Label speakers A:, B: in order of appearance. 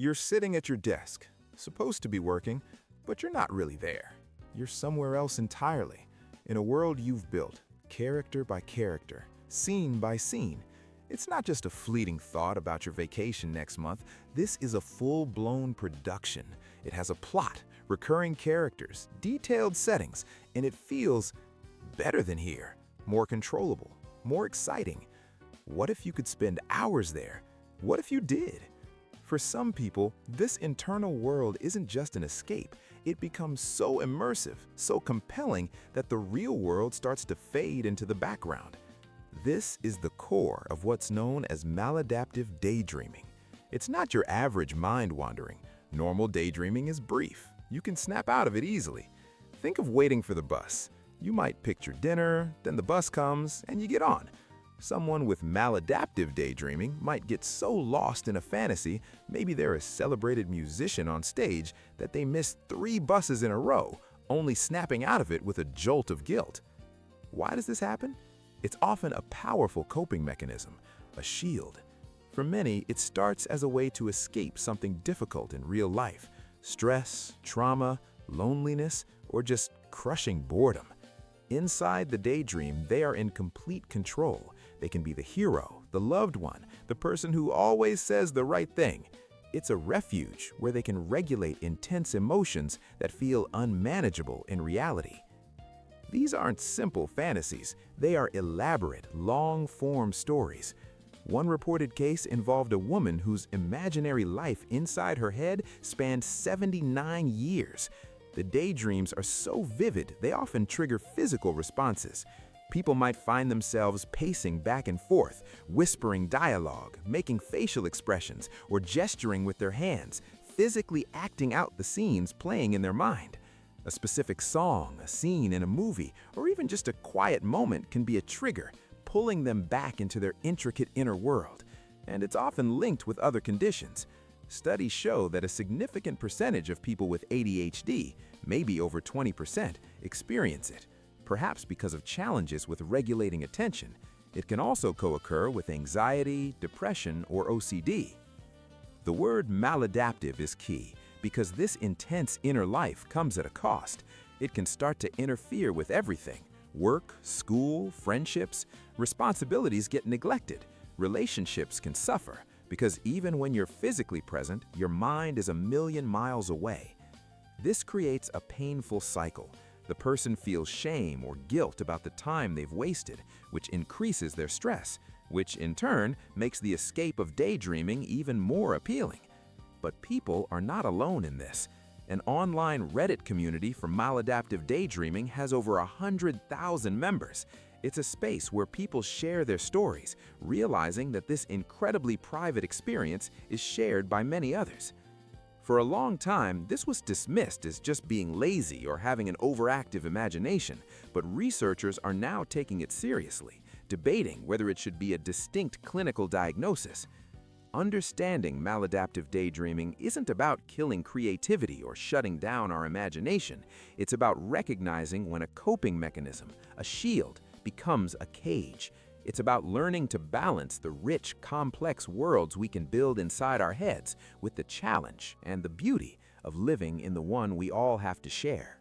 A: You're sitting at your desk, supposed to be working, but you're not really there. You're somewhere else entirely, in a world you've built, character by character, scene by scene. It's not just a fleeting thought about your vacation next month. This is a full-blown production. It has a plot, recurring characters, detailed settings, and it feels better than here, more controllable, more exciting. What if you could spend hours there? What if you did? For some people, this internal world isn't just an escape. It becomes so immersive, so compelling that the real world starts to fade into the background. This is the core of what's known as maladaptive daydreaming. It's not your average mind wandering. Normal daydreaming is brief. You can snap out of it easily. Think of waiting for the bus. You might picture dinner, then the bus comes, and you get on. Someone with maladaptive daydreaming might get so lost in a fantasy, maybe they're a celebrated musician on stage, that they miss 3 buses in a row, only snapping out of it with a jolt of guilt. Why does this happen? It's often a powerful coping mechanism, a shield. For many, it starts as a way to escape something difficult in real life, stress, trauma, loneliness, or just crushing boredom. Inside the daydream, they are in complete control. They can be the hero, the loved one, the person who always says the right thing. It's a refuge where they can regulate intense emotions that feel unmanageable in reality. These aren't simple fantasies. They are elaborate, long-form stories. One reported case involved a woman whose imaginary life inside her head spanned 79 years. The daydreams are so vivid, they often trigger physical responses. People might find themselves pacing back and forth, whispering dialogue, making facial expressions, or gesturing with their hands, physically acting out the scenes playing in their mind. A specific song, a scene in a movie, or even just a quiet moment can be a trigger, pulling them back into their intricate inner world. And it's often linked with other conditions. Studies show that a significant percentage of people with ADHD, maybe over 20%, experience it, perhaps because of challenges with regulating attention. It can also co-occur with anxiety, depression, or OCD. The word maladaptive is key because this intense inner life comes at a cost. It can start to interfere with everything. Work, school, friendships, responsibilities get neglected. Relationships can suffer because even when you're physically present, your mind is a million miles away. This creates a painful cycle. The person feels shame or guilt about the time they've wasted, which increases their stress, which in turn makes the escape of daydreaming even more appealing. But people are not alone in this. An online Reddit community for maladaptive daydreaming has over 100,000 members. It's a space where people share their stories, realizing that this incredibly private experience is shared by many others. For a long time, this was dismissed as just being lazy or having an overactive imagination, but researchers are now taking it seriously, debating whether it should be a distinct clinical diagnosis. Understanding maladaptive daydreaming isn't about killing creativity or shutting down our imagination. It's about recognizing when a coping mechanism, a shield, becomes a cage. It's about learning to balance the rich, complex worlds we can build inside our heads with the challenge and the beauty of living in the one we all have to share.